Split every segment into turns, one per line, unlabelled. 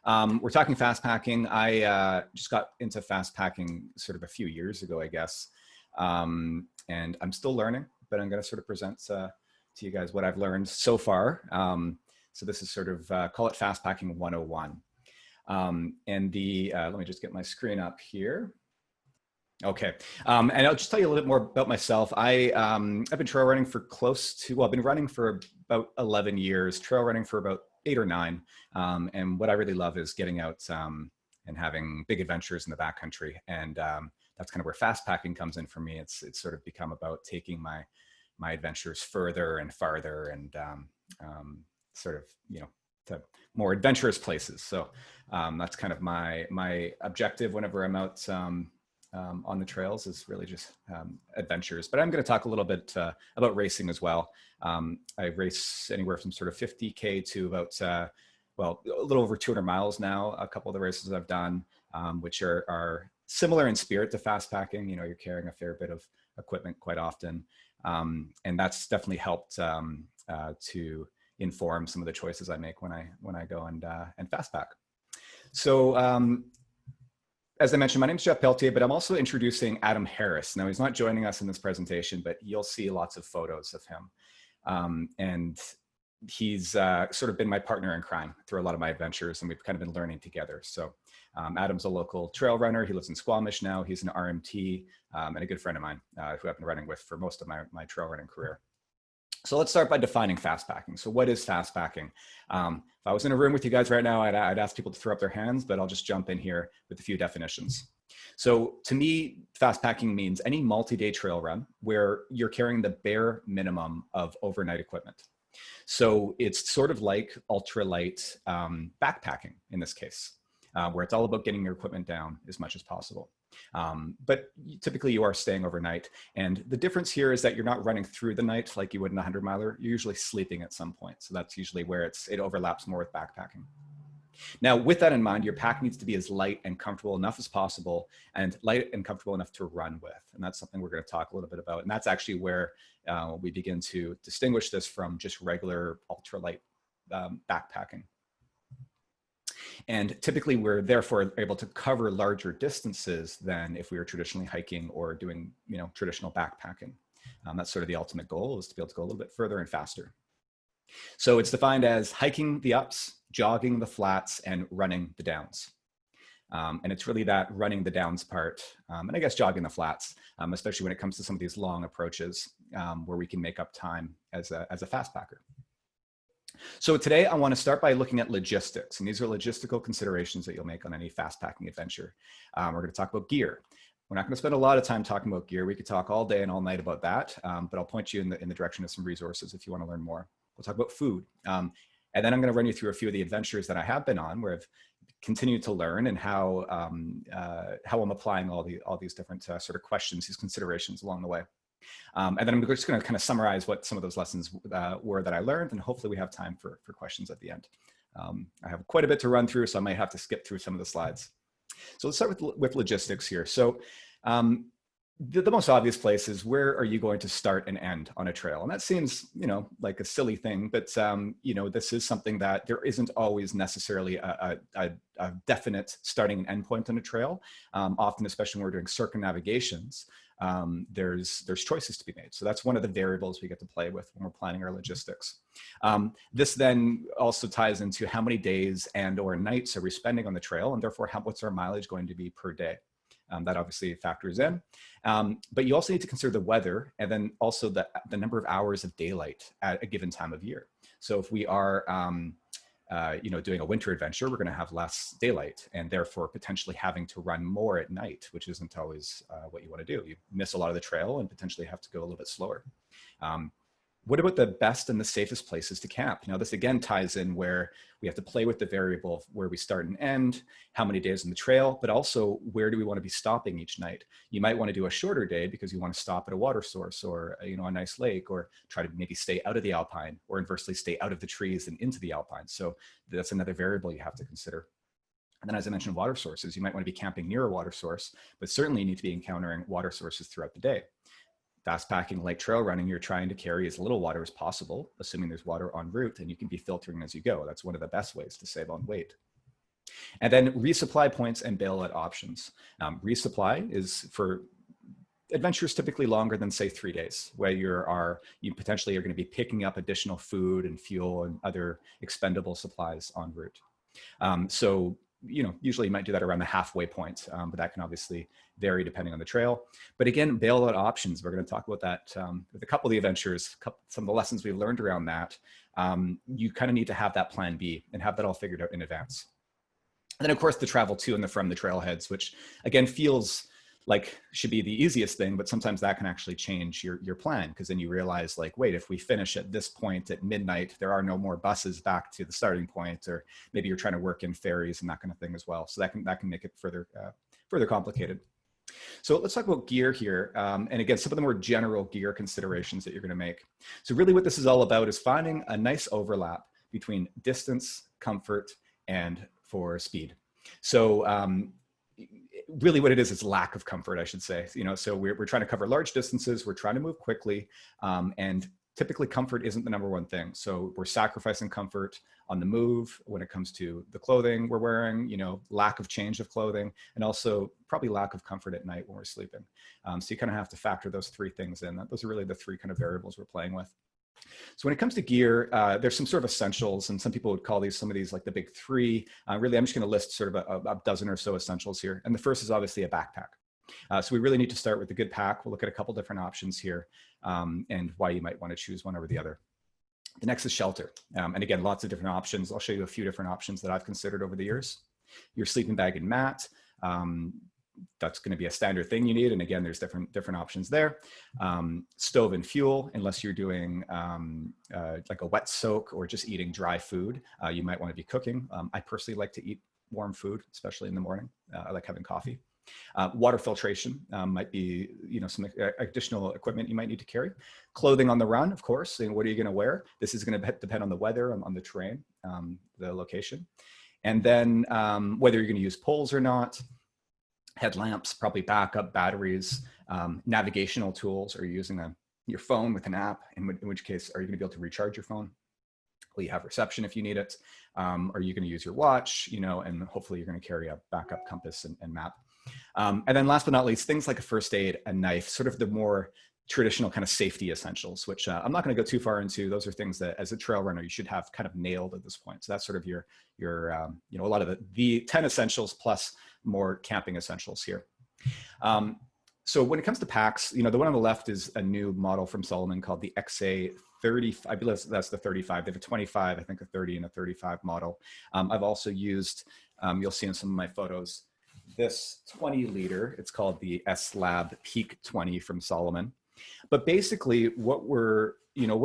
We're talking fast packing. I just got into fast packing sort of a few years ago, I guess. And I'm still learning, but I'm going to sort of present to you guys what I've learned so far. So this is sort of, call it Fast Packing 101. Let me just get my screen up here. Okay, and I'll just tell you a little bit more about myself. I've been trail running for I've been running for about 11 years, trail running for about 8 or 9. And what I really love is getting out and having big adventures in the backcountry. And that's kind of where fast packing comes in for me. It's sort of become about taking my adventures further and farther and sort of, to more adventurous places. So that's kind of my objective whenever I'm out on the trails, is really just adventures. But I'm going to talk a little bit about racing as well. I race anywhere from sort of 50K to about, a little over 200 miles now. A couple of the races I've done, which are similar in spirit to fast packing. You're carrying a fair bit of equipment quite often. And that's definitely helped to inform some of the choices I make when I go and fast pack. So, as I mentioned, my name is Jeff Pelletier, but I'm also introducing Adam Harris. Now, he's not joining us in this presentation, but you'll see lots of photos of him. And he's sort of been my partner in crime through a lot of my adventures, and we've kind of been learning together. So Adam's a local trail runner. He lives in Squamish now. He's an RMT and a good friend of mine who I've been running with for most of my trail running career. So let's start by defining fast packing. So what is fast packing? If I was in a room with you guys right now, I'd ask people to throw up their hands, but I'll just jump in here with a few definitions. So to me, fast packing means any multi-day trail run where you're carrying the bare minimum of overnight equipment. So it's sort of like ultralight backpacking in this case, where it's all about getting your equipment down as much as possible. But typically you are staying overnight. And the difference here is that you're not running through the night like you would in a 100-miler. You're usually sleeping at some point. So that's usually where it overlaps more with backpacking. Now, with that in mind, your pack needs to be as light and comfortable enough as possible, and light and comfortable enough to run with. And that's something we're going to talk a little bit about. And that's actually where we begin to distinguish this from just regular ultralight backpacking. And typically we're therefore able to cover larger distances than if we were traditionally hiking or doing, traditional backpacking. That's sort of the ultimate goal, is to be able to go a little bit further and faster. So it's defined as hiking the ups, jogging the flats, and running the downs. And it's really that running the downs part, and I guess jogging the flats, especially when it comes to some of these long approaches where we can make up time as a fast packer. So today I want to start by looking at logistics, and these are logistical considerations that you'll make on any fast packing adventure. We're going to talk about gear. We're not going to spend a lot of time talking about gear. We could talk all day and all night about that, but I'll point you in the direction of some resources if you want to learn more. We'll talk about food. And then I'm going to run you through a few of the adventures that I have been on where I've continued to learn, and how I'm applying all these different sort of questions, these considerations along the way. And then I'm just going to kind of summarize what some of those lessons were that I learned, and hopefully we have time for questions at the end. I have quite a bit to run through, so I might have to skip through some of the slides. So let's start with logistics here. So the most obvious place is, where are you going to start and end on a trail? And that seems, like a silly thing, but this is something that there isn't always necessarily a definite starting and end point on a trail. Often, especially when we're doing circumnavigations, there's choices to be made. So that's one of the variables we get to play with when we're planning our logistics. This then also ties into how many days and or nights are we spending on the trail, and therefore what's our mileage going to be per day. That obviously factors in. But you also need to consider the weather, and then also the number of hours of daylight at a given time of year. So if we are doing a winter adventure, we're going to have less daylight, and therefore potentially having to run more at night, which isn't always what you want to do. You miss a lot of the trail and potentially have to go a little bit slower. What about the best and the safest places to camp? Now, this again ties in where we have to play with the variable of where we start and end, how many days on the trail, but also where do we want to be stopping each night? You might want to do a shorter day because you want to stop at a water source or a nice lake, or try to maybe stay out of the alpine, or inversely stay out of the trees and into the alpine. So that's another variable you have to consider. And then, as I mentioned, water sources. You might want to be camping near a water source, but certainly you need to be encountering water sources throughout the day. Fast packing, like trail running, you're trying to carry as little water as possible, assuming there's water en route, and you can be filtering as you go. That's one of the best ways to save on weight. And then resupply points and bailout options. Resupply is for adventures typically longer than say 3 days, where you potentially are going to be picking up additional food and fuel and other expendable supplies en route. So, usually you might do that around the halfway point, but that can obviously vary depending on the trail. But again, bailout options, we're going to talk about that with a couple of the adventures, some of the lessons we've learned around that. You kind of need to have that plan B and have that all figured out in advance. And then of course the travel to and from the trailheads, which again feels like should be the easiest thing, but sometimes that can actually change your plan, because then you realize like, wait, if we finish at this point at midnight, there are no more buses back to the starting point, or maybe you're trying to work in ferries and that kind of thing as well. So that can make it further complicated. So let's talk about gear here. And again, some of the more general gear considerations that you're going to make. So really what this is all about is finding a nice overlap between distance, comfort, and for speed. So really what it is lack of comfort, I should say. So we're trying to cover large distances, we're trying to move quickly, and typically comfort isn't the number one thing. So we're sacrificing comfort on the move when it comes to the clothing we're wearing, lack of change of clothing, and also probably lack of comfort at night when we're sleeping. So you kind of have to factor those three things in. Those are really the three kind of variables we're playing with. So when it comes to gear, there's some sort of essentials, and some people would call some of these like the big three. Really, I'm just going to list sort of a dozen or so essentials here. And the first is obviously a backpack. So we really need to start with a good pack. We'll look at a couple different options here and why you might want to choose one over the other. The next is shelter. And again, lots of different options. I'll show you a few different options that I've considered over the years. Your sleeping bag and mat. That's going to be a standard thing you need. And again, there's different options there. Stove and fuel, unless you're doing like a wet soak or just eating dry food, you might want to be cooking. I personally like to eat warm food, especially in the morning. I like having coffee. Water filtration might be, some additional equipment you might need to carry. Clothing on the run, of course. And what are you going to wear? This is going to depend on the weather, on the terrain, the location. And then whether you're going to use poles or not. Headlamps, probably backup batteries, navigational tools. Are you using your phone with an app? In which case, are you going to be able to recharge your phone? Will you have reception if you need it? Are you going to use your watch? And hopefully you're going to carry a backup compass and map. And then last but not least, things like a first aid, a knife, sort of the more traditional kind of safety essentials, which I'm not going to go too far into. Those are things that as a trail runner, you should have kind of nailed at this point. So that's sort of your a lot of the 10 essentials plus more camping essentials here. So when it comes to packs, the one on the left is a new model from Salomon called the XA30. I believe that's the 35. They have a 25, I think a 30 and a 35 model. I've also used, you'll see in some of my photos, this 20 liter. It's called the S-Lab Peak 20 from Salomon. But basically what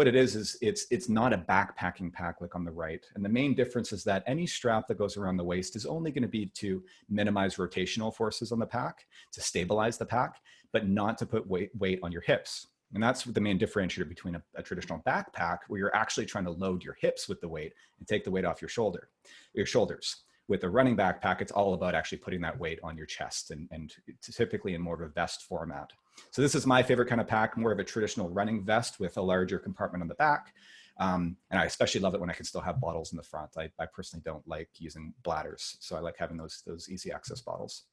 it is it's not a backpacking pack like on the right. And the main difference is that any strap that goes around the waist is only going to be to minimize rotational forces on the pack, to stabilize the pack, but not to put weight on your hips. And that's the main differentiator between a traditional backpack, where you're actually trying to load your hips with the weight and take the weight off your shoulders. With a running backpack, it's all about actually putting that weight on your chest and typically in more of a vest format. So this is my favorite kind of pack, more of a traditional running vest with a larger compartment on the back. And I especially love it when I can still have bottles in the front. I personally don't like using bladders, so I like having those easy access bottles.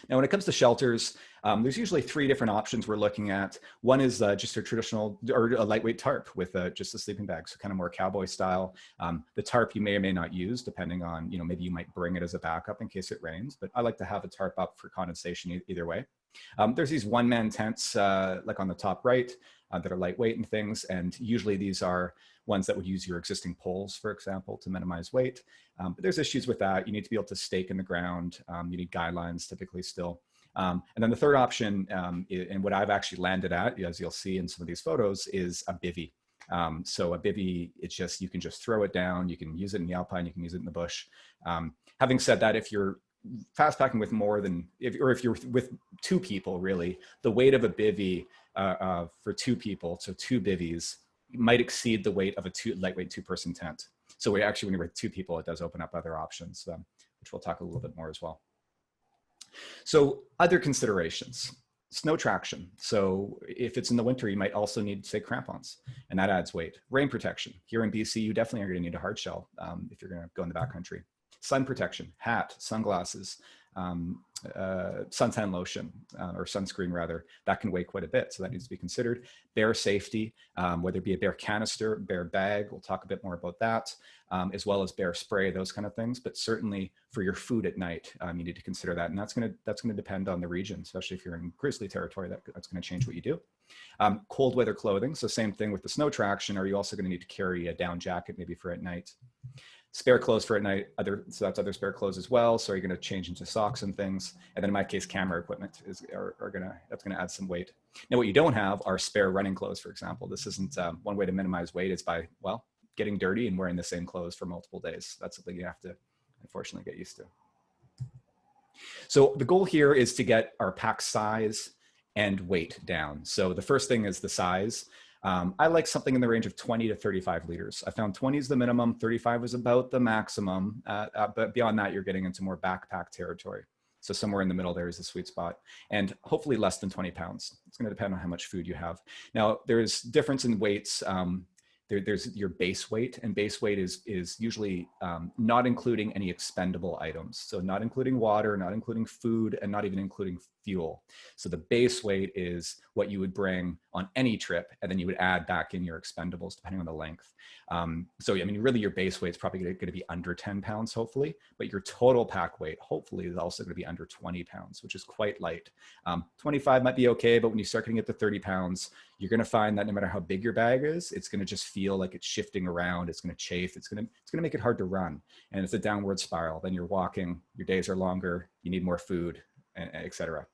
Now, when it comes to shelters, there's usually three different options we're looking at. One is just a traditional or a lightweight tarp with just a sleeping bag, so kind of more cowboy style. The tarp you may or may not use, depending on, maybe you might bring it as a backup in case it rains, but I like to have a tarp up for condensation either way. There's these one-man tents like on the top right that are lightweight and things, and usually these are ones that would use your existing poles, for example, to minimize weight. But there's issues with that. You need to be able to stake in the ground. You need guidelines typically still. And then the third option, and what I've actually landed at, as you'll see in some of these photos, is a bivvy. So a bivvy, you can just throw it down. You can use it in the alpine, you can use it in the bush. Having said that, if you're fast packing with if you're with two people, really, the weight of a bivvy for two people, so two bivvies, might exceed the weight of a lightweight two-person tent. So when you're with two people, it does open up other options, which we'll talk a little bit more as well. So other considerations, snow traction. So if it's in the winter, you might also need, say, crampons, and that adds weight. Rain protection. Here in BC, you definitely are going to need a hard shell if you're going to go in the backcountry. sun protection, hat, sunglasses, suntan lotion, or sunscreen rather, that can weigh quite a bit. So that needs to be considered. Bear safety, whether it be a bear canister, bear bag, we'll talk a bit more about that, as well as bear spray, those kind of things. But certainly for your food at night, you need to consider that. And that's gonna depend on the region, especially if you're in grizzly territory, that's gonna change what you do. Cold weather clothing, so same thing with the snow traction. Are you also gonna need to carry a down jacket maybe for at night? Spare clothes for at night, so that's other spare clothes as well. So you're going to change into socks and things. And then in my case, camera equipment that's going to add some weight. Now, what you don't have are spare running clothes, for example. This isn't one way to minimize weight is by, well, getting dirty and wearing the same clothes for multiple days. That's something you have to, unfortunately, get used to. So the goal here is to get our pack size and weight down. So the first thing is the size. I like something in the range of 20 to 35 liters. I found 20 is the minimum, 35 is about the maximum, but beyond that, you're getting into more backpack territory. So somewhere in the middle there is the sweet spot, and hopefully less than 20 pounds. It's going to depend on how much food you have. Now, there's difference in weights. There's your base weight, and base weight is usually not including any expendable items. So not including water, not including food, and not even including fuel. So the base weight is what you would bring on any trip, and then you would add back in your expendables depending on the length. So I mean, really your base weight is probably going to be under 10 pounds, hopefully, but your total pack weight, hopefully, is also going to be under 20 pounds, which is quite light. 25 might be okay, but when you start getting it to 30 pounds, you're going to find that no matter how big your bag is, it's going to just feel like it's shifting around. It's going to chafe. It's going to make it hard to run. And it's a downward spiral. Then you're walking, your days are longer, you need more food, et cetera.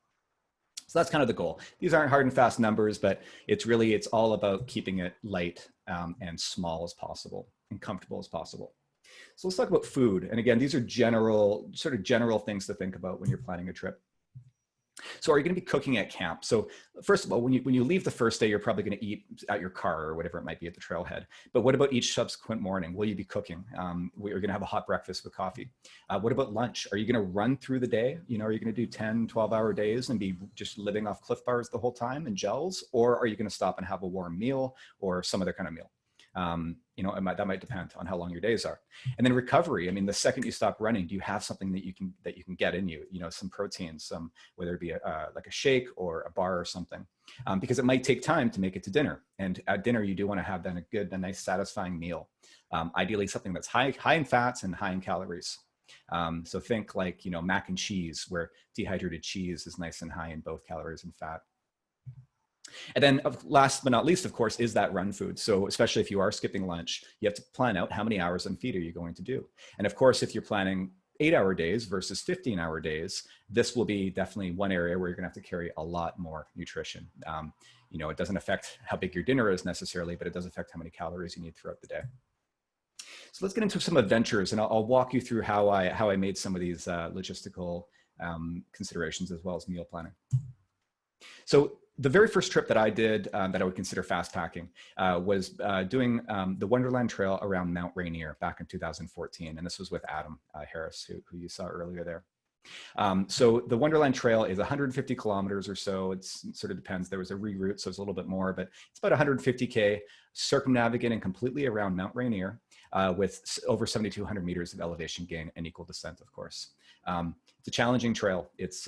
So that's kind of the goal. These aren't hard and fast numbers, but it's all about keeping it light and small as possible and comfortable as possible. So let's talk about food. And again, these are general things to think about when you're planning a trip. So are you going to be cooking at camp? So first of all, when you leave the first day, you're probably going to eat at your car or whatever it might be at the trailhead. But what about each subsequent morning? Will you be cooking? We're going to have a hot breakfast with coffee. What about lunch? Are you going to run through the day? You know, are you going to do 10, 12-hour days and be just living off Cliff Bars the whole time and gels? Or are you going to stop and have a warm meal or some other kind of meal? You know, that might depend on how long your days are. And then recovery. I mean, the second you stop running, do you have something that you can get in you? You know, some proteins, whether it be like a shake or a bar or something, because it might take time to make it to dinner. And at dinner, you do want to have then a nice, satisfying meal. Ideally, something that's high in fats and high in calories. So think like, you know, mac and cheese, where dehydrated cheese is nice and high in both calories and fat. And then last but not least, of course, is that run food. So especially if you are skipping lunch, you have to plan out how many hours on feed are you going to do. And of course, if you're planning 8-hour days versus 15-hour days, this will be definitely one area where you're going to have to carry a lot more nutrition. You know, it doesn't affect how big your dinner is necessarily, but it does affect how many calories you need throughout the day. So let's get into some adventures, and I'll walk you through how I made some of these logistical considerations as well as meal planning. So the very first trip that I did that I would consider fast packing was doing the Wonderland Trail around Mount Rainier back in 2014. And this was with Adam Harris, who you saw earlier there. So the Wonderland Trail is 150 kilometers or so. It sort of depends. There was a reroute, so it's a little bit more, but it's about 150K, circumnavigating completely around Mount Rainier with over 7,200 meters of elevation gain and equal descent, of course. It's a challenging trail. It's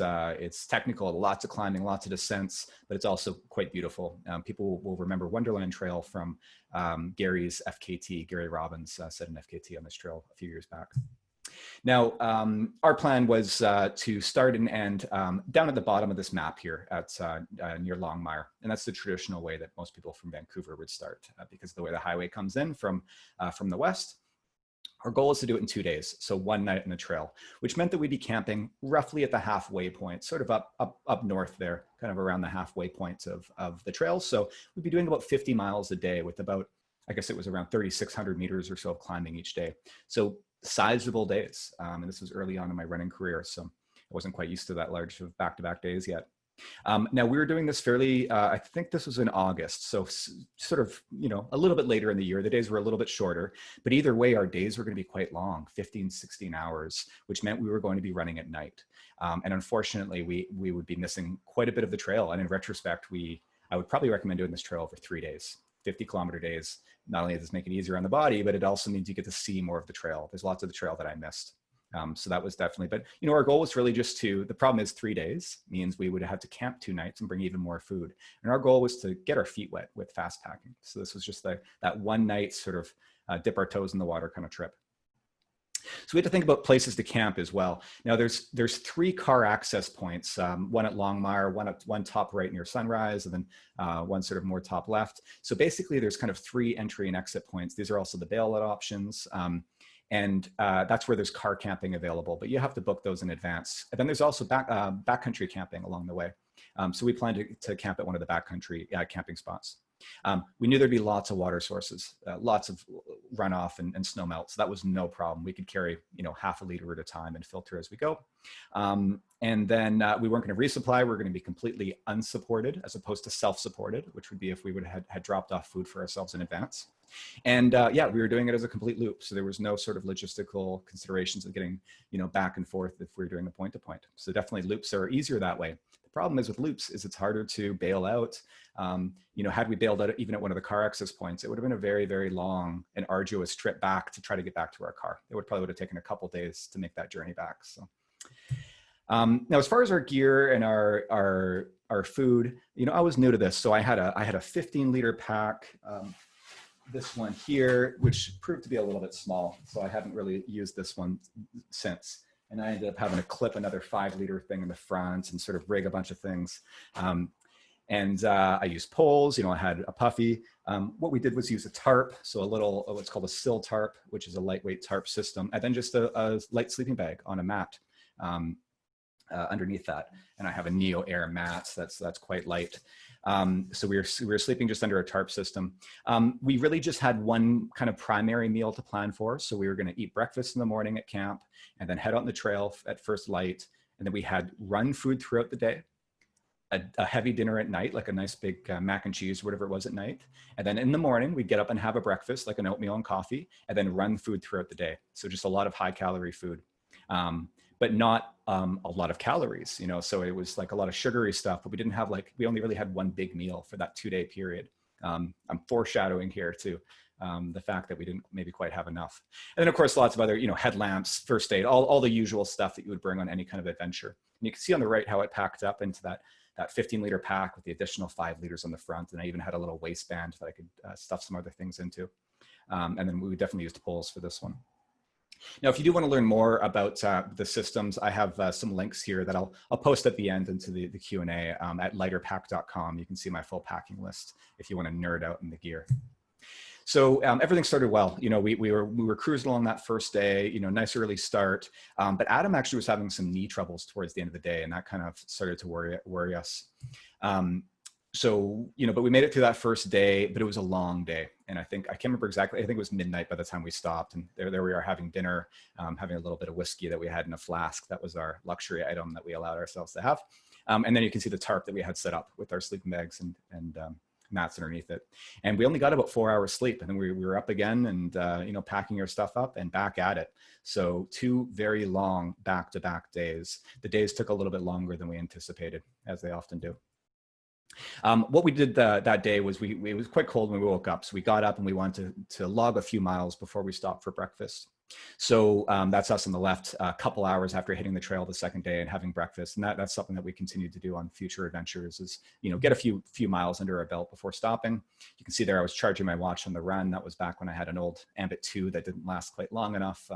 technical, lots of climbing, lots of descents, but it's also quite beautiful. People will remember Wonderland Trail from Gary's FKT. Gary Robbins set an FKT on this trail a few years back. Now, our plan was to start and end down at the bottom of this map here at near Longmire. And that's the traditional way that most people from Vancouver would start because of the way the highway comes in from the west. Our goal is to do it in 2 days, so one night in the trail, which meant that we'd be camping roughly at the halfway point, sort of up north there, kind of around the halfway point of the trail. So we'd be doing about 50 miles a day with about, I guess it was around 3,600 meters or so of climbing each day. So sizable days, and this was early on in my running career, so I wasn't quite used to that large of back-to-back days yet. Now we were doing this fairly, I think this was in August. So sort of, you know, a little bit later in the year, the days were a little bit shorter, but either way, our days were going to be quite long, 15, 16 hours, which meant we were going to be running at night. And unfortunately, we would be missing quite a bit of the trail. And in retrospect, I would probably recommend doing this trail over 3 days, 50-kilometer days. Not only does this make it easier on the body, but it also means you get to see more of the trail. There's lots of the trail that I missed. So that was definitely, but our goal was really just the problem is 3 days means we would have to camp 2 nights and bring even more food. And our goal was to get our feet wet with fast packing. So this was just that one night sort of dip our toes in the water kind of trip. So we had to think about places to camp as well. Now there's 3 car access points, one at Longmire, one top right near Sunrise, and then one sort of more top left. So basically there's kind of 3 entry and exit points. These are also the bailout options. And that's where there's car camping available, but you have to book those in advance. And then there's also backcountry camping along the way. So we planned to camp at one of the backcountry camping spots. We knew there'd be lots of water sources, lots of runoff and snow melt. So that was no problem. We could carry, half a liter at a time and filter as we go. And then we weren't going to resupply. We're going to be completely unsupported as opposed to self-supported, which would be if we would have had dropped off food for ourselves in advance. And yeah, we were doing it as a complete loop. So there was no sort of logistical considerations of getting, back and forth if we were doing the point to point. So definitely loops are easier that way. The problem is with loops is it's harder to bail out. Had we bailed out even at one of the car access points, it would have been a very, very long and arduous trip back to try to get back to our car. It probably would have taken a couple days to make that journey back. So now, as far as our gear and our food, I was new to this, so I had a 15-liter pack. This one here, which proved to be a little bit small, so I haven't really used this one since. And I ended up having to clip another 5-liter thing in the front and sort of rig a bunch of things. And I used poles, I had a puffy. What we did was use a tarp, so a little, what's called a sill tarp, which is a lightweight tarp system, and then just a light sleeping bag on a mat underneath that. And I have a Neo Air mat, that's quite light. So we were sleeping just under a tarp system. We really just had one kind of primary meal to plan for. So we were going to eat breakfast in the morning at camp and then head out on the trail at first light. And then we had run food throughout the day, a heavy dinner at night, like a nice big mac and cheese, whatever it was at night. And then in the morning, we'd get up and have a breakfast, like an oatmeal and coffee, and then run food throughout the day. So just a lot of high calorie food. But not a lot of calories, so it was like a lot of sugary stuff, but we only really had one big meal for that 2-day period. I'm foreshadowing here too, the fact that we didn't maybe quite have enough. And then of course, lots of other, headlamps, first aid, all the usual stuff that you would bring on any kind of adventure. And you can see on the right how it packed up into that 15-liter pack with the additional 5 liters on the front. And I even had a little waistband that I could stuff some other things into. And then we definitely used poles for this one. Now, if you do want to learn more about the systems, I have some links here that I'll post at the end into the Q&A at lighterpack.com. You can see my full packing list if you want to nerd out in the gear. So everything started well. We were cruising along that first day, nice early start. But Adam actually was having some knee troubles towards the end of the day, and that kind of started to worry us. So, but we made it through that first day, but it was a long day. And I can't remember exactly, I think it was midnight by the time we stopped. And there we are having dinner, having a little bit of whiskey that we had in a flask. That was our luxury item that we allowed ourselves to have. And then you can see the tarp that we had set up with our sleeping bags and mats underneath it. And we only got about 4 hours sleep. And then we were up again and, packing our stuff up and back at it. So 2 very long back-to-back days. The days took a little bit longer than we anticipated, as they often do. What we did that day was it was quite cold when we woke up. So we got up and we wanted to log a few miles before we stopped for breakfast. So that's us on the left, a couple hours after hitting the trail the second day and having breakfast. And that's something that we continue to do on future adventures is, get a few miles under our belt before stopping. You can see there I was charging my watch on the run. That was back when I had an old Ambit 2 that didn't last quite long enough.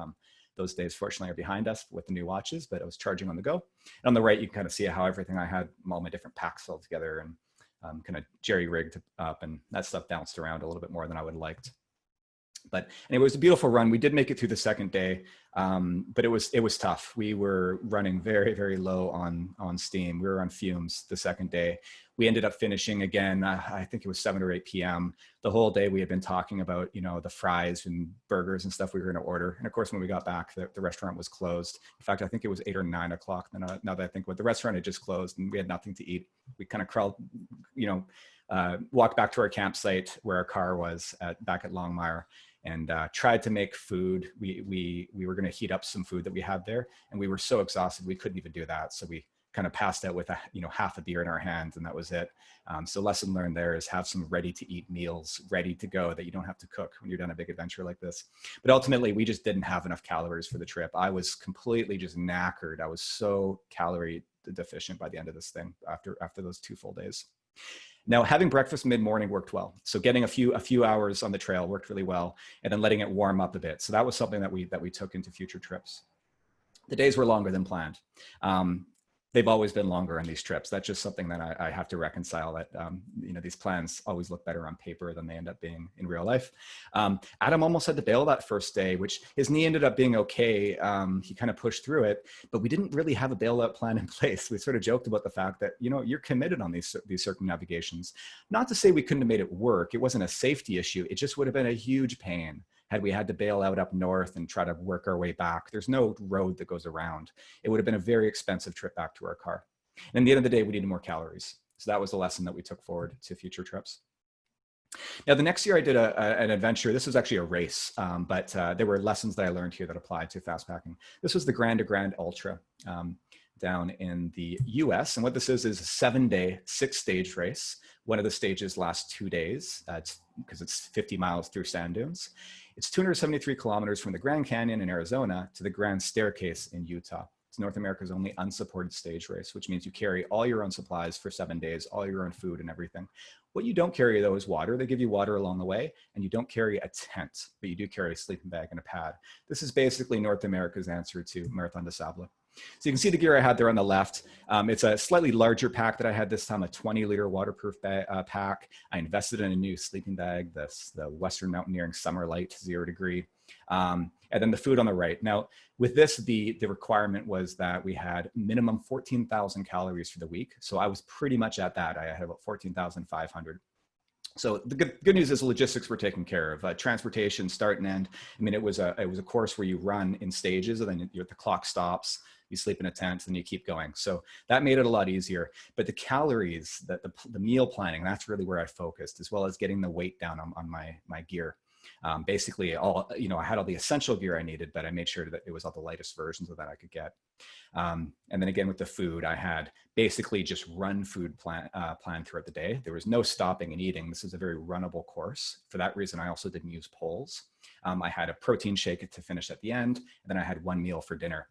Those days, fortunately, are behind us with the new watches, but I was charging on the go. And on the right, you can kind of see how everything I had, all my different packs all together and kind of jerry-rigged up, and that stuff bounced around a little bit more than I would have liked. But anyway, it was a beautiful run. We did make it through the second day, but it was tough. We were running very, very low on steam. We were on fumes the second day. We ended up finishing again, I think it was 7 or 8 p.m. The whole day we had been talking about, the fries and burgers and stuff we were going to order. And of course, when we got back, the restaurant was closed. In fact, I think it was 8 or 9 o'clock. Now that I think about it, the restaurant had just closed and we had nothing to eat. We kind of crawled, walked back to our campsite where our car was back at Longmire and tried to make food. We were going to heat up some food that we had there, and we were so exhausted we couldn't even do that. So we kind of passed out with half a beer in our hand, and that was it. So lesson learned there is have some ready to eat meals ready to go that you don't have to cook when you're done a big adventure like this. But ultimately, we just didn't have enough calories for the trip. I was completely just knackered. I was so calorie deficient by the end of this thing after those 2 full days. Now, having breakfast mid-morning worked well. So getting a few hours on the trail worked really well, and then letting it warm up a bit. So that was something that we took into future trips. The days were longer than planned. They've always been longer on these trips. That's just something that I have to reconcile, that these plans always look better on paper than they end up being in real life. Adam almost had to bail that first day, which his knee ended up being okay. He kind of pushed through it, but we didn't really have a bailout plan in place. We sort of joked about the fact that, you're committed on these circumnavigations. Not to say we couldn't have made it work. It wasn't a safety issue. It just would have been a huge pain had we had to bail out up north and try to work our way back. There's no road that goes around. It would have been a very expensive trip back to our car. And at the end of the day, we needed more calories. So that was a lesson that we took forward to future trips. Now, the next year I did an adventure. This was actually a race, but there were lessons that I learned here that applied to Fastpacking. This was the Grand to Grand Ultra down in the US. And what this is a 7-day, 6-stage race. One of the stages lasts 2 days because it's 50 miles through sand dunes. It's 273 kilometers from the Grand Canyon in Arizona to the Grand Staircase in Utah. It's North America's only unsupported stage race, which means you carry all your own supplies for 7 days, all your own food and everything. What you don't carry, though, is water. They give you water along the way, and you don't carry a tent, but you do carry a sleeping bag and a pad. This is basically North America's answer to Marathon des Sables. So you can see the gear I had there on the left. It's a slightly larger pack that I had this time, a 20-liter waterproof pack. I invested in a new sleeping bag, the Western Mountaineering Summer Light 0 degree. And then the food on the right. Now, with this, the requirement was that we had minimum 14,000 calories for the week. So I was pretty much at that. I had about 14,500. So the good news is the logistics were taken care of. Transportation, start and end. I mean, it was a course where you run in stages, and then the clock stops. You sleep in a tent, and you keep going. So that made it a lot easier. But the calories, the meal planning, that's really where I focused, as well as getting the weight down on my gear. Basically, I had all the essential gear I needed, but I made sure that it was all the lightest versions of that I could get. And then again, with the food, I had basically just run food plan throughout the day. There was no stopping and eating. This is a very runnable course. For that reason, I also didn't use poles. I had a protein shake to finish at the end, and then I had one meal for dinner.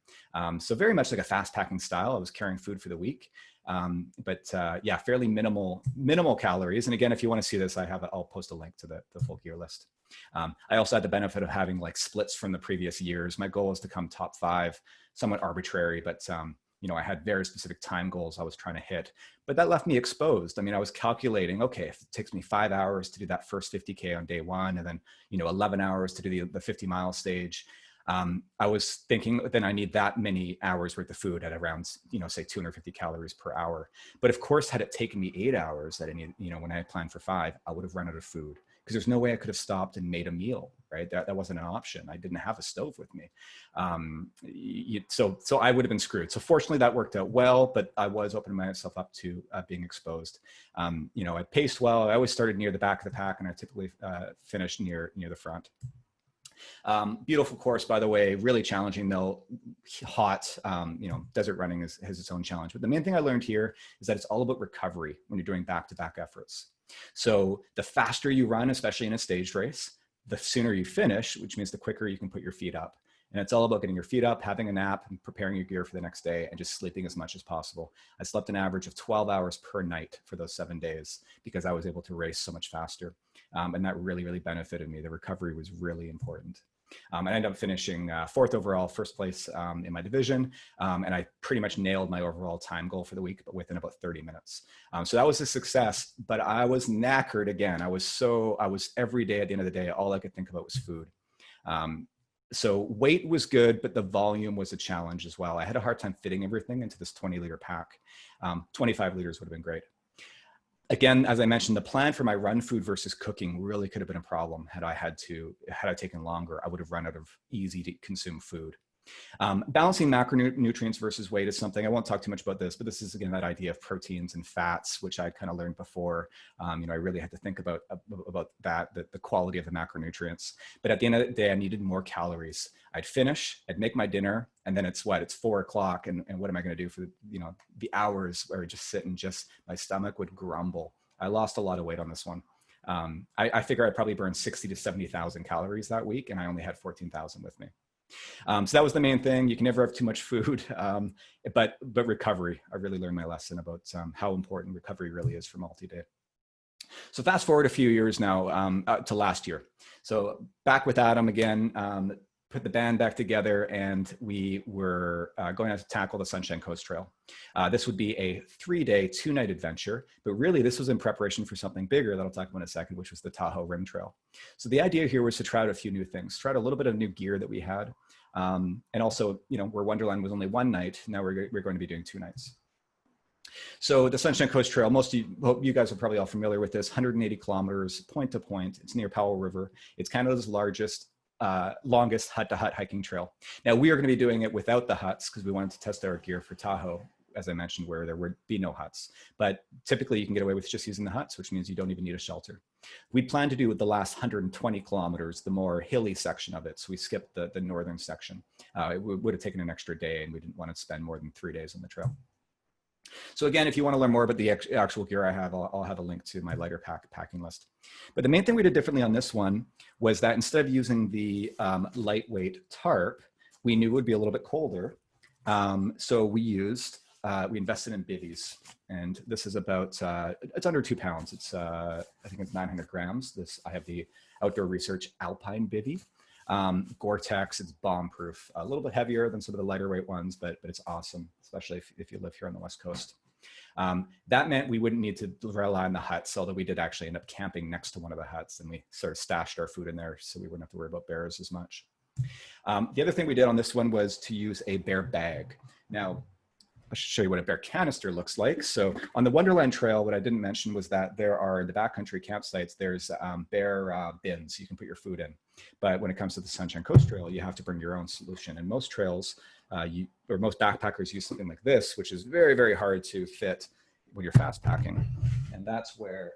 So very much like a fast packing style. I was carrying food for the week. Yeah, fairly minimal calories. And again, if you want to see this, I'll post a link to the full gear list. I also had the benefit of having like splits from the previous years. My goal was to come top 5, somewhat arbitrary, but I had very specific time goals I was trying to hit, but that left me exposed. I mean, I was calculating, okay, if it takes me 5 hours to do that first 50K on day 1, and then, 11 hours to do the 50-mile stage. I was thinking, then I need that many hours worth of food at around, say 250 calories per hour. But of course, had it taken me 8 hours that I need, when I had planned for 5, I would have run out of food, because there's no way I could have stopped and made a meal, right? That wasn't an option. I didn't have a stove with me. So I would have been screwed. So fortunately that worked out well, but I was opening myself up to being exposed. I paced well. I always started near the back of the pack, and I typically finished near the front. Beautiful course, by the way, really challenging though, hot. Desert running has its own challenge. But the main thing I learned here is that it's all about recovery when you're doing back-to-back efforts. So the faster you run, especially in a staged race, the sooner you finish, which means the quicker you can put your feet up. And it's all about getting your feet up, having a nap, and preparing your gear for the next day, and just sleeping as much as possible. I slept an average of 12 hours per night for those 7 days because I was able to race so much faster. And that really, really benefited me. The recovery was really important. I ended up finishing 4th overall, first place in my division. And I pretty much nailed my overall time goal for the week, but within about 30 minutes. So that was a success, but I was knackered again. I was every day at the end of the day, all I could think about was food. So weight was good, but the volume was a challenge as well. I had a hard time fitting everything into this 20-liter pack. 25 liters would have been great. Again, as I mentioned, the plan for my run food versus cooking really could have been a problem had I taken longer. I would have run out of easy to consume food. Balancing macronutrients versus weight is something, I won't talk too much about this, but this is again that idea of proteins and fats, which I kind of learned before. You know, I really had to think about that, the quality of the macronutrients. But at the end of the day, I needed more calories. I'd finish, I'd make my dinner, and then it's 4 o'clock, and what am I going to do for the hours where I just sit and just my stomach would grumble. I lost a lot of weight on this one. I figure I probably burned 60 to 70,000 calories that week, and I only had 14,000 with me. So that was the main thing. You can never have too much food, but recovery. I really learned my lesson about how important recovery really is for multi-day. So fast forward a few years now to last year. So back with Adam again, put the band back together, and we were going out to tackle the Sunshine Coast Trail. This would be a 3-day, 2-night adventure, but really this was in preparation for something bigger that I'll talk about in a second, which was the Tahoe Rim Trail. So the idea here was to try out a few new things, try out a little bit of new gear that we had, and also, where Wonderland was only 1 night, now we're going to be doing 2 nights. So the Sunshine Coast Trail, most of you guys are probably all familiar with this, 180 kilometers, point to point. It's near Powell River. It's Canada's longest hut-to-hut hiking trail. Now, we are going to be doing it without the huts because we wanted to test our gear for Tahoe, as I mentioned, where there would be no huts. But typically you can get away with just using the huts, which means you don't even need a shelter. We plan to do the last 120 kilometers, the more hilly section of it. So we skipped the northern section. It would have taken an extra day, and we didn't want to spend more than 3 days on the trail. So again, if you want to learn more about the actual gear I have, I'll have a link to my lighter packing list. But the main thing we did differently on this one was that instead of using the lightweight tarp, we knew it would be a little bit colder. So we invested in bivvies, and this is about, it's under 2 pounds. It's, I think it's 900 grams. I have the Outdoor Research Alpine bivvy. Gore-Tex, it's bomb-proof. A little bit heavier than some of the lighter weight ones, but it's awesome, especially if you live here on the West Coast. That meant we wouldn't need to rely on the huts, although we did actually end up camping next to one of the huts, and we sort of stashed our food in there so we wouldn't have to worry about bears as much. The other thing we did on this one was to use a bear bag. Now, I should show you what a bear canister looks like. So on the Wonderland Trail, what I didn't mention was that there are, in the backcountry campsites, there's bear bins you can put your food in. But when it comes to the Sunshine Coast Trail, you have to bring your own solution. And most trails, most backpackers use something like this, which is very, very hard to fit when you're fast packing. And that's where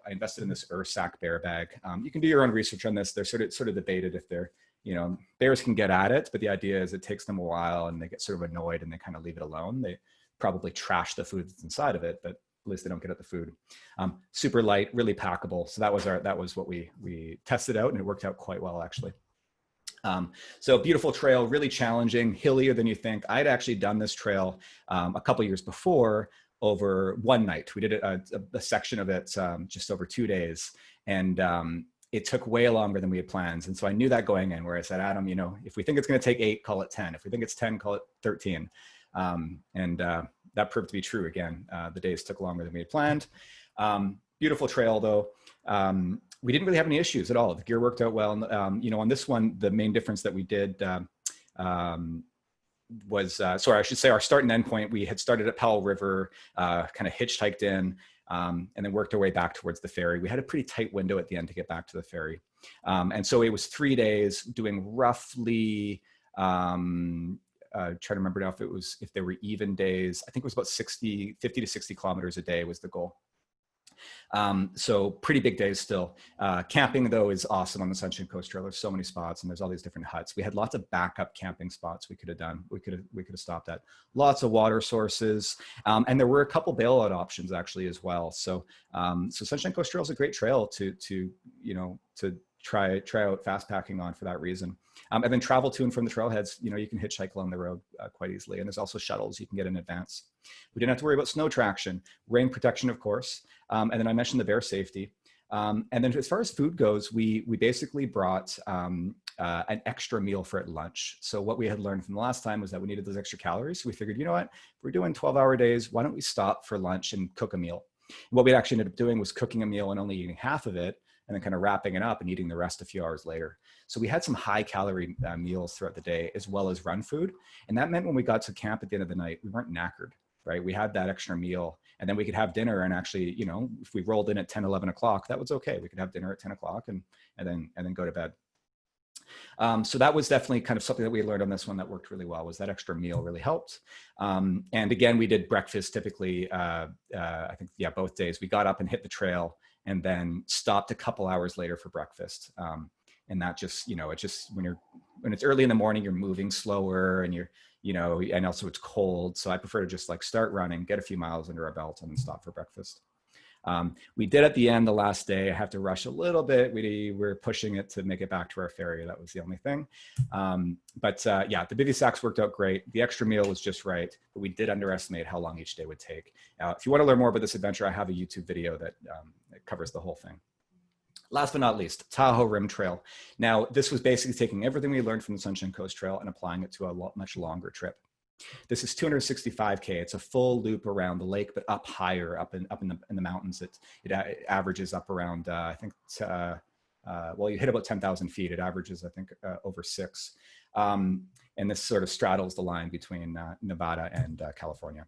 I invested in this Ursack bear bag. You can do your own research on this. They're sort of debated if they're, bears can get at it, but the idea is it takes them a while and they get sort of annoyed and they kind of leave it alone. They probably trash the food that's inside of it, but at least they don't get at the food. Super light, really packable. So that was what we tested out, and it worked out quite well, actually. So beautiful trail, really challenging, hillier than you think. I'd actually done this trail a couple years before over 1 night. We did a section of it just over 2 days, and it took way longer than we had planned. And so I knew that going in, where I said, Adam, if we think it's going to take 8, call it 10. If we think it's 10, call it 13. That proved to be true again. The days took longer than we had planned. Beautiful trail, though. We didn't really have any issues at all. The gear worked out well. On this one, the main difference that we did was, I should say our start and end point, we had started at Powell River, kind of hitchhiked in, and then worked our way back towards the ferry. We had a pretty tight window at the end to get back to the ferry. And so it was 3 days doing roughly, trying to remember now if there were even days. I think it was about 50 to 60 kilometers a day was the goal. So pretty big days still. Camping, though, is awesome on the Sunshine Coast Trail. There's so many spots, and there's all these different huts. We had lots of backup camping spots we could have done. We could have stopped at. Lots of water sources, and there were a couple bailout options actually as well. So Sunshine Coast Trail is a great trail to try out fast packing on for that reason. And then travel to and from the trailheads, you can hitchhike along the road quite easily. And there's also shuttles you can get in advance. We didn't have to worry about snow traction, rain protection, of course. And then I mentioned the bear safety. And then as far as food goes, we basically brought an extra meal for at lunch. So what we had learned from the last time was that we needed those extra calories. So we figured, if we're doing 12-hour days, why don't we stop for lunch and cook a meal? And what we actually ended up doing was cooking a meal and only eating half of it, and then kind of wrapping it up and eating the rest a few hours later. So we had some high calorie meals throughout the day, as well as run food. And that meant when we got to camp at the end of the night, we weren't knackered, right? We had that extra meal, and then we could have dinner. And actually, if we rolled in at 10, 11 o'clock, that was okay. We could have dinner at 10 o'clock and then go to bed. So that was definitely kind of something that we learned on this one that worked really well, was that extra meal really helped. And again, we did breakfast typically, I think, yeah, both days. We got up and hit the trail and then stopped a couple hours later for breakfast. And that just, you know, it just, when it's early in the morning, you're moving slower and you're, you know, and also it's cold. So I prefer to just like start running, get a few miles under our belt and then stop for breakfast. We did at the end, the last day, I have to rush a little bit. We were pushing it to make it back to our ferry. That was the only thing. Yeah, the bivy sacks worked out great. The extra meal was just right, but we did underestimate how long each day would take. If you want to learn more about this adventure, I have a YouTube video that covers the whole thing. Last but not least, Tahoe Rim Trail. Now, this was basically taking everything we learned from the Sunshine Coast Trail and applying it to a much longer trip. This is 265K. It's a full loop around the lake, but up higher, up in the mountains. It averages up around, I think, well, you hit about 10,000 feet. It averages, I think, over 6. And this sort of straddles the line between Nevada and California.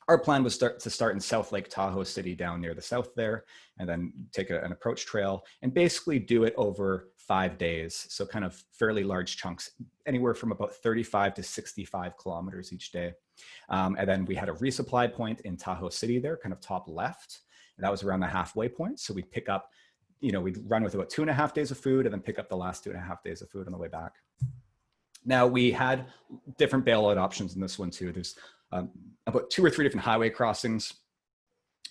Our plan was to start in South Lake Tahoe City down near the south there, and then take an approach trail and basically do it over 5 days. So kind of fairly large chunks, anywhere from about 35 to 65 kilometers each day. And then we had a resupply point in Tahoe City there, kind of top left. And that was around the halfway point. So we'd pick up, you know, we'd run with about 2.5 days of food and then pick up the last 2.5 days of food on the way back. Now we had different bailout options in this one too. There's about 2 or 3 different highway crossings.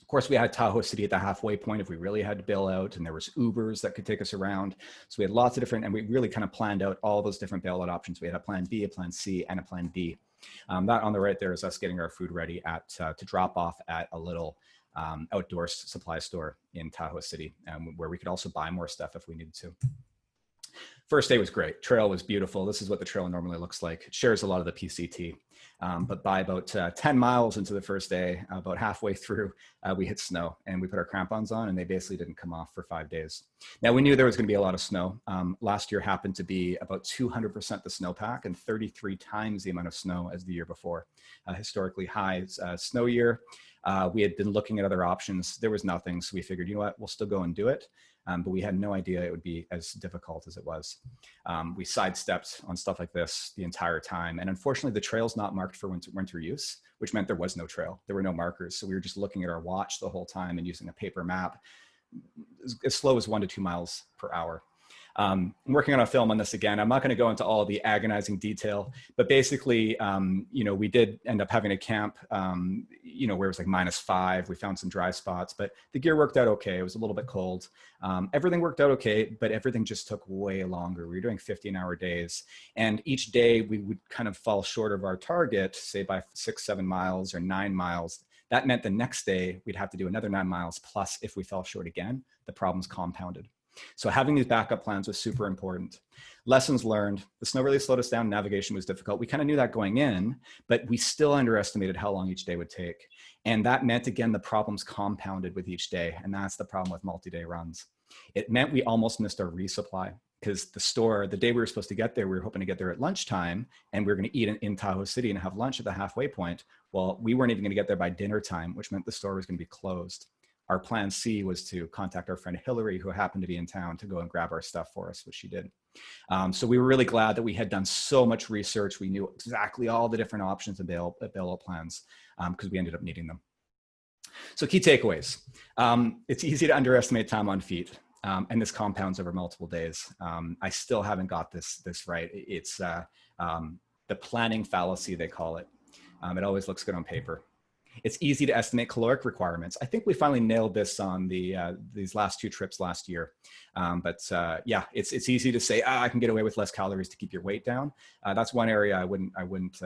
Of course, we had Tahoe City at the halfway point if we really had to bail out, and there was Ubers that could take us around. So we had lots of different, and we really kind of planned out all those different bailout options. We had a plan B, a plan C, and a plan D. That on the right there is us getting our food ready to drop off at a little outdoor supply store in Tahoe City, where we could also buy more stuff if we needed to. First day was great. Trail was beautiful. This is what the trail normally looks like. It shares a lot of the PCT. But by about 10 miles into the first day, about halfway through, we hit snow and we put our crampons on and they basically didn't come off for 5 days. Now we knew there was going to be a lot of snow. Last year happened to be about 200% the snowpack and 33 times the amount of snow as the year before. Historically high snow year. We had been looking at other options. There was nothing. So we figured, you know what, we'll still go and do it. But we had no idea it would be as difficult as it was. We sidestepped on stuff like this the entire time. And unfortunately, the trail's not marked for winter use, which meant there was no trail. There were no markers. So we were just looking at our watch the whole time and using a paper map as slow as 1 to 2 miles per hour. I'm working on a film on this again. I'm not going to go into all the agonizing detail, but basically, you know, we did end up having a camp, you know, where it was like -5. We found some dry spots, but the gear worked out okay. It was a little bit cold. Everything worked out okay, but everything just took way longer. We were doing 15-hour days, and each day we would kind of fall short of our target, say by 6, 7 miles or 9 miles. That meant the next day we'd have to do another 9 miles. Plus, if we fell short again, the problems compounded. So having these backup plans was super important. Lessons learned, the snow really slowed us down. Navigation was difficult. We kind of knew that going in, but we still underestimated how long each day would take. And that meant, again, the problems compounded with each day. And that's the problem with multi-day runs. It meant we almost missed our resupply because the store, the day we were supposed to get there, we were hoping to get there at lunchtime and we were going to eat in Tahoe City and have lunch at the halfway point. Well, we weren't even going to get there by dinner time, which meant the store was going to be closed. Our plan C was to contact our friend Hillary, who happened to be in town, to go and grab our stuff for us, which she did. So we were really glad that we had done so much research. We knew exactly all the different options and bailout plans because we ended up needing them. So key takeaways. It's easy to underestimate time on feet. And this compounds over multiple days. I still haven't got this right. It's the planning fallacy, they call it. It always looks good on paper. It's easy to estimate caloric requirements. I think we finally nailed this on these last 2 trips last year. Yeah, it's easy to say, I can get away with less calories to keep your weight down. That's one area I wouldn't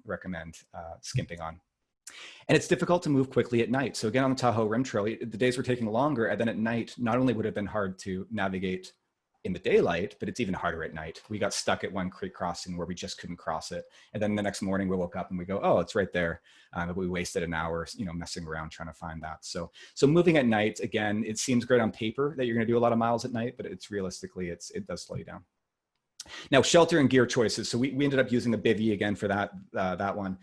recommend skimping on. And it's difficult to move quickly at night. So again, on the Tahoe Rim Trail, the days were taking longer. And then at night, not only would it have been hard to navigate in the daylight, but it's even harder at night. We got stuck at one creek crossing where we just couldn't cross it. And then the next morning we woke up and we go, oh, it's right there. But we wasted an hour, you know, messing around trying to find that. So moving at night, again, it seems great on paper that you're going to do a lot of miles at night, but it's realistically, it does slow you down. Now, shelter and gear choices. So we ended up using a bivvy again for that one.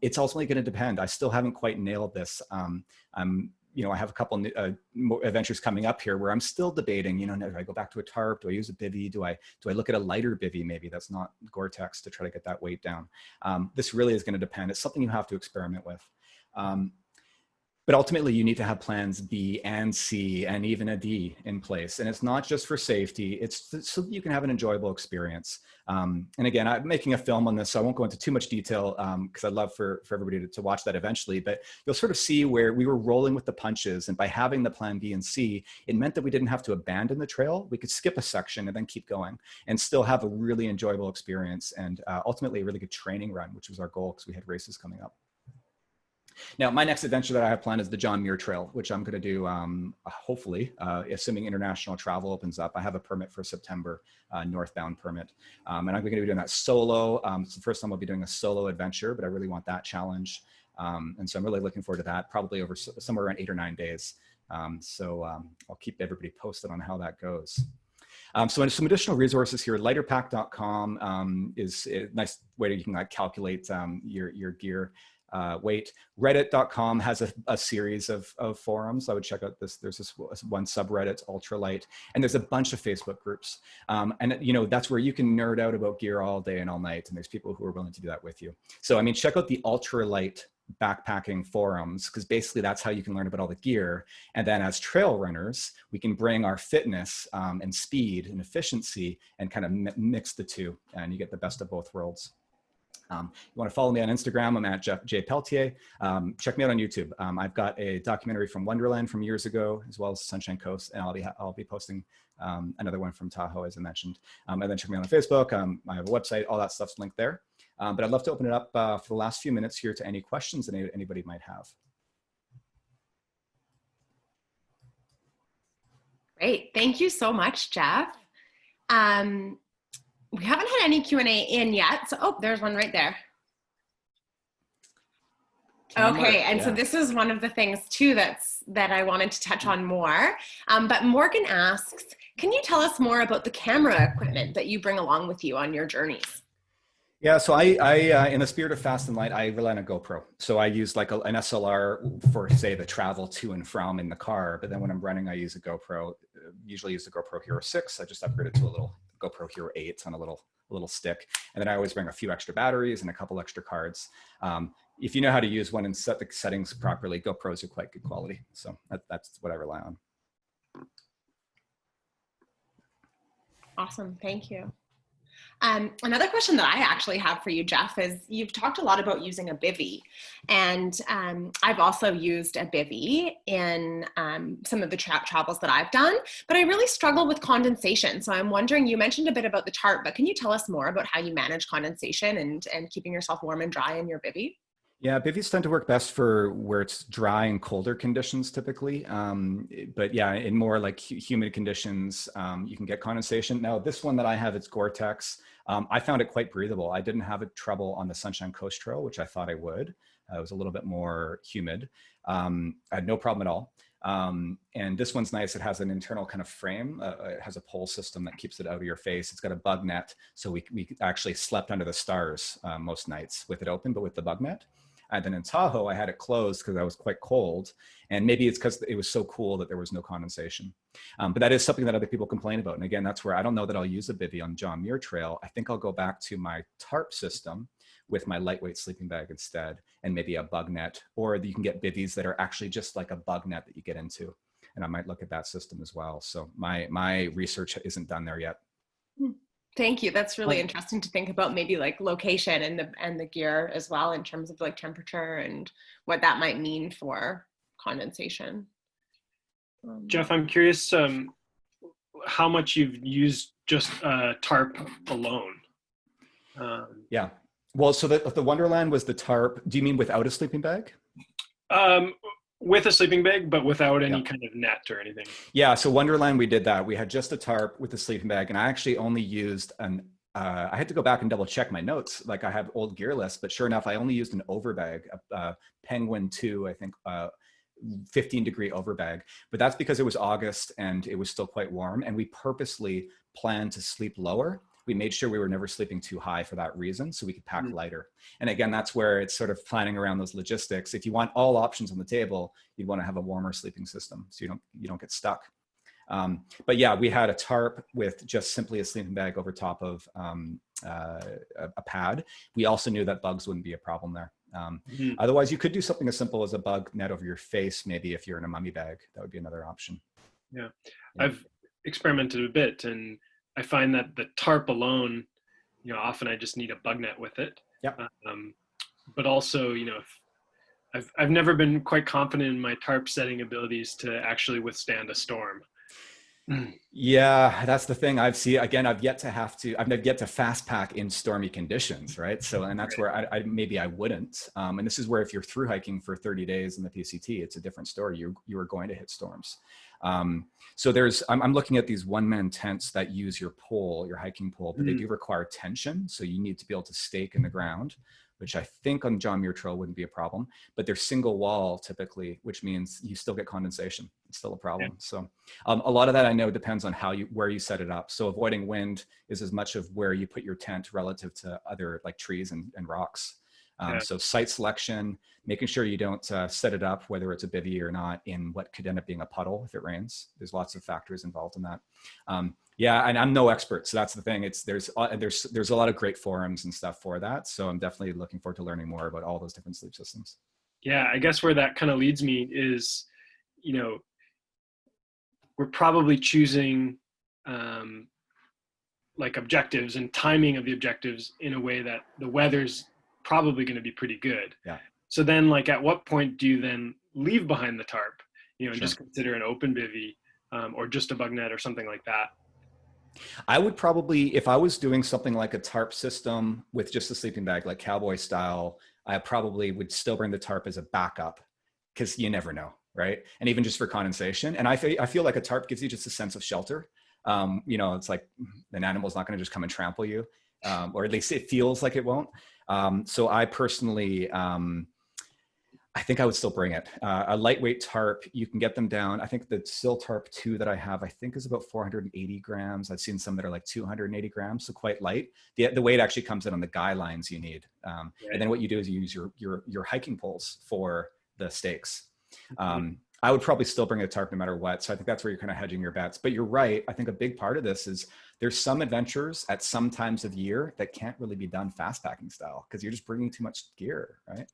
It's ultimately going to depend. I still haven't quite nailed this. I'm I have a couple more adventures coming up here where I'm still debating, do I go back to a tarp? Do I use a bivy? Do I look at a lighter bivy maybe that's not Gore-Tex to try to get that weight down? This really is going to depend. It's something you have to experiment with. But ultimately, you need to have plans B and C and even a D in place. And it's not just for safety, it's so that you can have an enjoyable experience. And again, I'm making a film on this, so I won't go into too much detail because I'd love for everybody to watch that eventually. But you'll sort of see where we were rolling with the punches. And by having the plan B and C, it meant that we didn't have to abandon the trail. We could skip a section and then keep going and still have a really enjoyable experience and ultimately a really good training run, which was our goal because we had races coming up. Now, my next adventure that I have planned is the John Muir Trail, which I'm going to do, hopefully, assuming international travel opens up. I have a permit for September, northbound permit. And I'm going to be doing that solo. It's the first time I'll be doing a solo adventure, but I really want that challenge. And so I'm really looking forward to that, probably over somewhere around 8 or 9 days. I'll keep everybody posted on how that goes. So some additional resources here. Lighterpack.com is a nice way that you can calculate your gear. Weight. Reddit.com has a series of forums. I would check out this. There's this one subreddit, ultralight, and there's a bunch of Facebook groups. And that's where you can nerd out about gear all day and all night. And there's people who are willing to do that with you. So I mean, check out the ultralight backpacking forums, because basically that's how you can learn about all the gear. And then as trail runners, we can bring our fitness and speed and efficiency and kind of mix the two, and you get the best of both worlds. You want to follow me on Instagram, I'm at J Pelletier. Check me out on YouTube. I've got a documentary from Wonderland from years ago, as well as Sunshine Coast, and I'll be posting another one from Tahoe, as I mentioned. And then check me out on Facebook. I have a website, all that stuff's linked there. But I'd love to open it up for the last few minutes here to any questions that anybody might have.
Great, thank you so much, Jeff. We haven't had any Q&A in yet. So, oh, there's one right there. Okay, and so this is one of the things too that I wanted to touch on more. But Morgan asks, can you tell us more about the camera equipment that you bring along with you on your journeys?
Yeah, so I in the spirit of fast and light, I rely on a GoPro. So I use like an SLR for, say, the travel to and from in the car. But then when I'm running, I use a GoPro. Usually use the GoPro Hero 6. I just upgraded to a little GoPro Hero 8 on a little stick. And then I always bring a few extra batteries and a couple extra cards. If you know how to use one and set the settings properly, GoPros are quite good quality. So that's what I rely on.
Awesome, thank you. Another question that I actually have for you, Jeff, is you've talked a lot about using a bivy, and I've also used a bivy in some of the travels that I've done, but I really struggle with condensation. So I'm wondering, you mentioned a bit about the tarp, but can you tell us more about how you manage condensation and keeping yourself warm and dry in your bivy?
Yeah, bivvies tend to work best for where it's dry and colder conditions typically. But yeah, in more like humid conditions, you can get condensation. Now, this one that I have, it's Gore-Tex. I found it quite breathable. I didn't have trouble on the Sunshine Coast Trail, which I thought I would. It was a little bit more humid. I had no problem at all. And this one's nice. It has an internal kind of frame. It has a pole system that keeps it out of your face. It's got a bug net. So we actually slept under the stars most nights with it open, but with the bug net. And then in Tahoe, I had it closed because I was quite cold. And maybe it's because it was so cool that there was no condensation. But that is something that other people complain about. And again, that's where I don't know that I'll use a bivy on John Muir Trail. I think I'll go back to my tarp system with my lightweight sleeping bag instead, and maybe a bug net, or you can get bivvies that are actually just like a bug net that you get into. And I might look at that system as well. So my research isn't done there yet.
Thank you. That's really interesting to think about, maybe like location and the gear as well, in terms of like temperature and what that might mean for condensation.
Jeff, I'm curious how much you've used just tarp alone.
Yeah. Well, so the Wonderland was the tarp. Do you mean without a sleeping bag?
With a sleeping bag, but without any kind of net or anything. Yeah,
so Wonderland, we did that. We had just a tarp with a sleeping bag, and I actually only used I had to go back and double check my notes. Like I have old gear lists, but sure enough, I only used an overbag, a Penguin 2, I think, 15-degree overbag. But that's because it was August and it was still quite warm, and we purposely planned to sleep lower. we made sure we were never sleeping too high for that reason, so we could pack lighter. And again, that's where it's sort of planning around those logistics. If you want all options on the table, you'd want to have a warmer sleeping system so you don't get stuck. But yeah, we had a tarp with just simply a sleeping bag over top of a pad. We also knew that bugs wouldn't be a problem there. Otherwise, you could do something as simple as a bug net over your face, maybe if you're in a mummy bag. That would be another option.
Yeah. I've experimented a bit, and I find that the tarp alone, often I just need a bug net with it.
Yeah.
But also, if I've never been quite confident in my tarp setting abilities to actually withstand a storm.
Yeah, that's the thing. I've yet to fast pack in stormy conditions, right? So, and that's where I wouldn't. And this is where if you're through hiking for 30 days in the PCT, it's a different story. You are going to hit storms. So I'm looking at these one-man tents that use your pole, your hiking pole, but they do require tension. So you need to be able to stake in the ground, which I think on John Muir Trail wouldn't be a problem, but they're single wall typically, which means you still get condensation. It's still a problem. Yeah. So a lot of that I know depends on where you set it up. So avoiding wind is as much of where you put your tent relative to other like trees and rocks. So site selection, making sure you don't set it up, whether it's a bivvy or not, in what could end up being a puddle if it rains. There's lots of factors involved in that. Yeah, and I'm no expert, so that's the thing. There's a lot of great forums and stuff for that. So I'm definitely looking forward to learning more about all those different sleep systems.
Yeah, I guess where that kind of leads me is, we're probably choosing like objectives and timing of the objectives in a way that the weather's probably going to be pretty good.
Yeah.
So then, like, at what point do you then leave behind the tarp, and just consider an open bivvy or just a bug net or something like that?
I would probably, if I was doing something like a tarp system with just a sleeping bag, like cowboy style, I probably would still bring the tarp as a backup because you never know, right? And even just for condensation. And I feel like a tarp gives you just a sense of shelter. It's like an animal's not going to just come and trample you, or at least it feels like it won't. So I personally, I think I would still bring it. A lightweight tarp, you can get them down. I think the Sill Tarp 2 that I have, I think is about 480 grams. I've seen some that are like 280 grams, so quite light. The weight actually comes in on the guy lines you need. And then what you do is you use your hiking poles for the stakes. I would probably still bring a tarp no matter what. So I think that's where you're kind of hedging your bets. But you're right. I think a big part of this is there's some adventures at some times of year that can't really be done fast packing style because you're just bringing too much gear, right?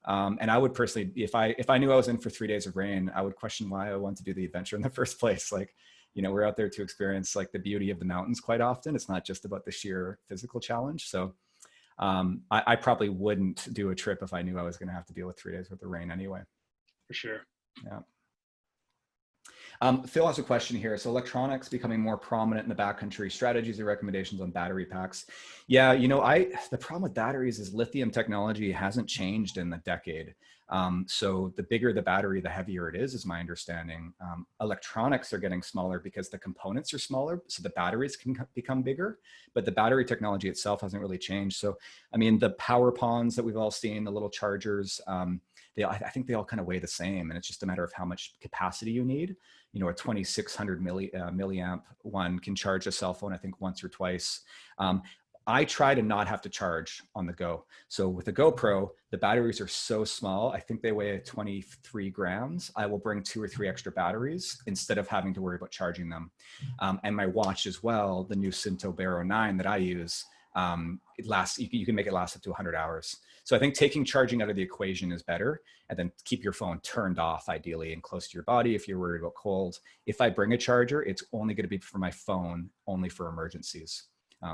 And I would personally, if I knew I was in for 3 days of rain, I would question why I wanted to do the adventure in the first place. Like, we're out there to experience like the beauty of the mountains quite often. It's not just about the sheer physical challenge. So I probably wouldn't do a trip if I knew I was going to have to deal with 3 days worth of rain anyway.
For sure.
Yeah. Phil has a question here. So electronics becoming more prominent in the backcountry, strategies or recommendations on battery packs. Yeah, the problem with batteries is lithium technology hasn't changed in the decade. So the bigger the battery, the heavier it is my understanding. Electronics are getting smaller because the components are smaller, so the batteries can become bigger, but the battery technology itself hasn't really changed. So, I mean, the power ponds that we've all seen, the little chargers, I think they all kind of weigh the same, and it's just a matter of how much capacity you need. A 2600 milliamp one can charge a cell phone, I think once or twice. I try to not have to charge on the go. So with the GoPro, the batteries are so small. I think they weigh 23 grams. I will bring 2 or 3 extra batteries instead of having to worry about charging them. And my watch as well, the new Cinto Barrow 9 that I use, it lasts, you can make it last up to 100 hours. So I think taking charging out of the equation is better, and then keep your phone turned off ideally and close to your body if you're worried about cold. If I bring a charger, it's only going to be for my phone, only for emergencies.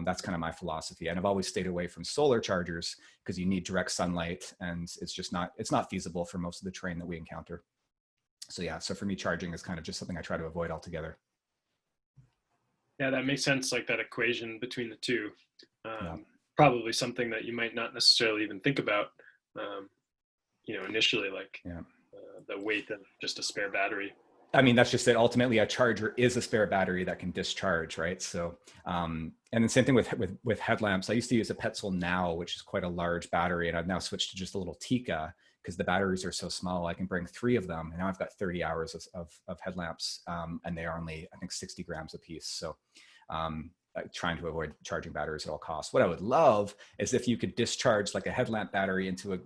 That's kind of my philosophy. And I've always stayed away from solar chargers because you need direct sunlight, and it's not feasible for most of the terrain that we encounter. So yeah, so for me, charging is kind of just something I try to avoid altogether.
Yeah, that makes sense. Like that equation between the two. Probably something that you might not necessarily even think about, initially, like the weight of just a spare battery.
I mean, that's just it. Ultimately, a charger is a spare battery that can discharge, right? So, and the same thing with headlamps. I used to use a Petzl Now, which is quite a large battery, and I've now switched to just a little Tika because the batteries are so small. I can bring 3 of them, and now I've got 30 hours of headlamps, and they are only, I think, 60 grams a piece. So, trying to avoid charging batteries at all costs. What I would love is if you could discharge like a headlamp battery into a,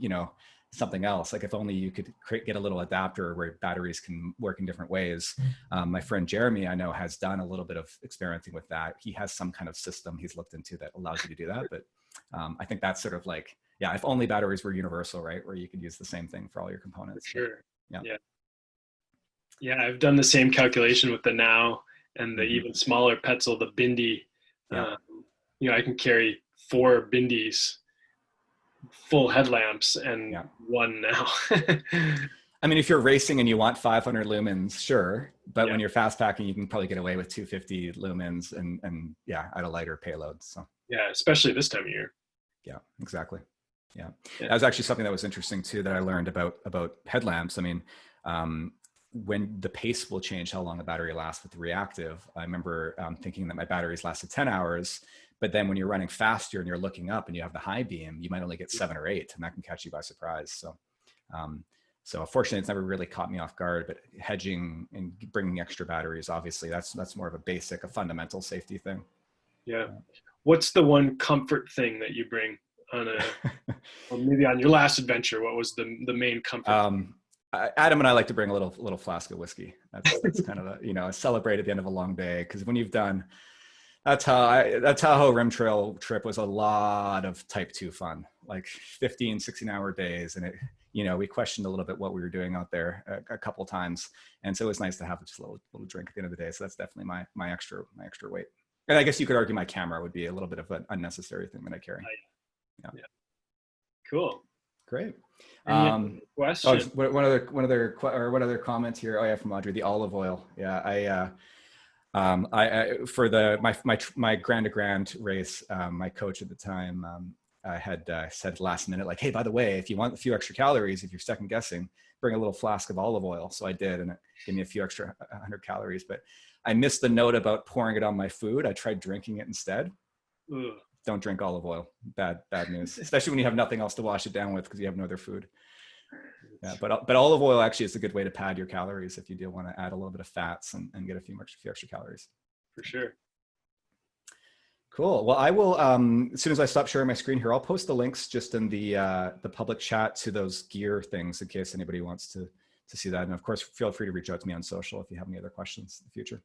something else. Like if only you could get a little adapter where batteries can work in different ways. My friend Jeremy, I know, has done a little bit of experimenting with that. He has some kind of system he's looked into that allows you to do that. But I think that's sort of like, yeah, if only batteries were universal, right? Where you could use the same thing for all your components.
For sure.
But,
yeah. I've done the same calculation with the Now and the even smaller Petzl, the Bindi. I can carry 4 Bindis, full headlamps, and one Now.
I mean, if you're racing and you want 500 lumens, sure. But when you're fast packing, you can probably get away with 250 lumens and at a lighter payload. So
yeah, especially this time of year.
Yeah, exactly. Yeah. That was actually something that was interesting too, that I learned about headlamps. I mean, when the pace will change how long the battery lasts with the reactive. I remember thinking that my batteries lasted 10 hours, but then when you're running faster and you're looking up and you have the high beam, you might only get 7 or 8, and that can catch you by surprise. So unfortunately, it's never really caught me off guard, but hedging and bringing extra batteries, obviously that's more of a fundamental safety thing.
Yeah. What's the one comfort thing that you bring on or maybe on your last adventure? What was the main comfort?
Adam and I like to bring a little flask of whiskey. That's kind of a celebrate at the end of a long day. Because when you've done that Tahoe Rim Trail trip was a lot of type 2 fun, like 15, 16-hour days, and we questioned a little bit what we were doing out there a couple times, and so it was nice to have just a little drink at the end of the day. So that's definitely my extra weight. And I guess you could argue my camera would be a little bit of an unnecessary thing that I carry.
Yeah. Cool.
Great.
Question.
One other comment here. Oh yeah, from Audrey, the olive oil. Yeah, I for my Grand to Grand race, my coach at the time, I had said last minute, like, hey, by the way, if you want a few extra calories, if you're second guessing, bring a little flask of olive oil. So I did, and it gave me a few extra 100 calories. But I missed the note about pouring it on my food. I tried drinking it instead.
Ugh.
Don't drink olive oil. Bad news, especially when you have nothing else to wash it down with because you have no other food. Yeah, but olive oil actually is a good way to pad your calories if you do want to add a little bit of fats and get a few extra calories.
For sure.
Cool. Well, I will, as soon as I stop sharing my screen here, I'll post the links just in the public chat to those gear things in case anybody wants to see that. And of course, feel free to reach out to me on social if you have any other questions in the future.